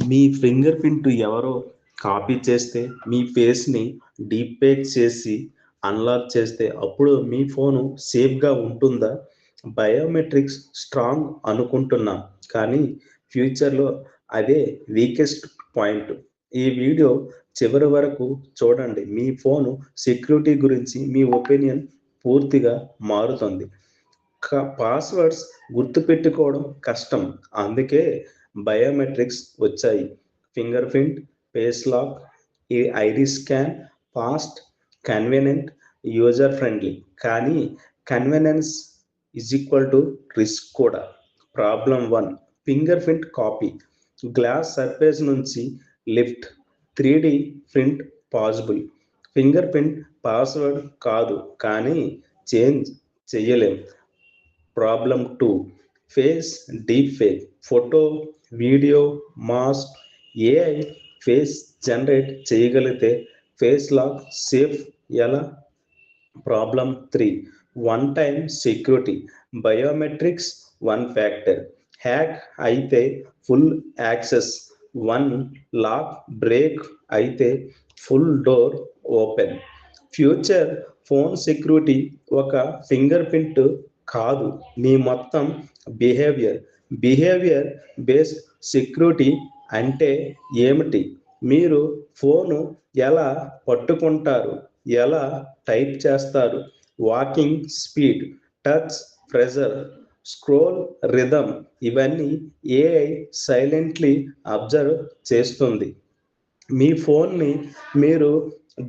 మీ finger print ఎవరో copy చేస్తే మీ ఫేస్ని డీప్ ఫేక్ చేసి అన్లాక్ చేస్తే అప్పుడు మీ ఫోను సేఫ్గా ఉంటుందా? బయోమెట్రిక్స్ స్ట్రాంగ్ అనుకుంటున్నాం, కానీ ఫ్యూచర్లో అదే వీకెస్ట్ పాయింట్. ఈ వీడియో చివరి వరకు చూడండి. మీ ఫోను సెక్యూరిటీ గురించి మీ ఒపీనియన్ పూర్తిగా మారుతుంది. పాస్వర్డ్స్ గుర్తుపెట్టుకోవడం కష్టం, అందుకే బయోమెట్రిక్స్ వచ్చాయి. ఫింగర్ ప్రింట్, ఫేస్ లాక్, ఈ iris scan fast, convenient, user friendly. కానీ convenience is equal to risk కూడా. Problem 1, fingerprint copy. Glass surface నుంచి lift 3D print possible. Fingerprint password కాదు, కానీ చేంజ్ చెయ్యలేం. Problem 2, face deep fake. Photo, video, mask, AI face generate చేయగలిగితే face lock safe ఎలా? Problem 3, one time security. Biometrics one factor. Hack అయితే full access, one lock break అయితే full door open. Future phone security ఒక finger print కాదు, మీ మొత్తం behaviour based security. అంటే ఏమిటి? మీరు ఫోను ఎలా పట్టుకుంటారు, ఎలా టైప్ చేస్తారు, walking speed, touch pressure, scroll rhythm, ఇవన్నీ ఏఐ సైలెంట్లీ అబ్జర్వ్ చేస్తుంది. మీ ఫోన్ని మీరు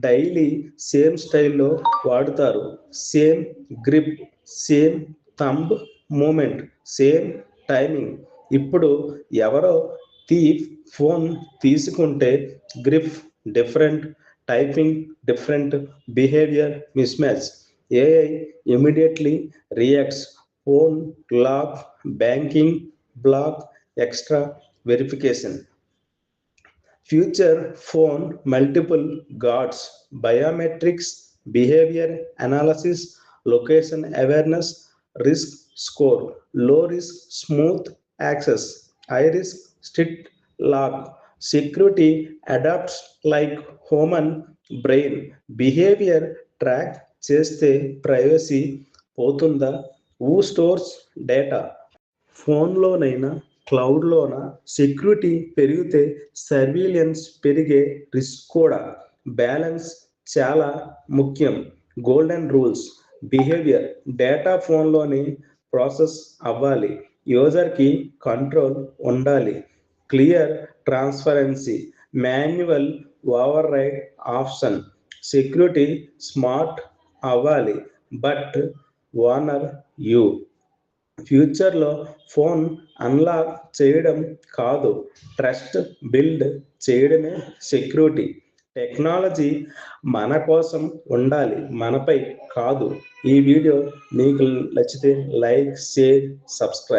డైలీ సేమ్ స్టైల్లో వాడుతారు. Same grip, same thumb movement, same timing. ఇప్పుడు ఎవరో థీఫ్ ఫోన్ తీసుకుంటే grip different, typing different, behaviour mismatch. AI immediately reacts. Phone lock, banking block, extra verification. Future phone multiple guards, biometrics, behaviour analysis, location awareness, risk score. Low risk smooth access, high risk strict lock. Security adapts like human brain. Behaviour track చేస్తే privacy పోతుందా? Who stores data? ఫోన్లోనైనా క్లౌడ్లోనా? Security పెరిగితే surveillance పెరిగే risk కూడా. Balance చాలా ముఖ్యం. Golden rules. Behaviour data ఫోన్లోని ప్రాసెస్ అవ్వాలి, యూజర్కి కంట్రోల్ ఉండాలి. Clear transparency, manual override option. Security smart అవ్వాలి, బట్ ఓనర్ యూ. ఫ్యూచర్లో ఫోన్ అన్లాక్ చేయడం కాదు, ట్రస్ట్ బిల్డ్ చేయడమే సెక్యూరిటీ. టెక్నాలజీ మన కోసం ఉండాలి, మనపై కాదు. ఈ వీడియో మీకు నచ్చితే లైక్, షేర్, సబ్స్క్రైబ్.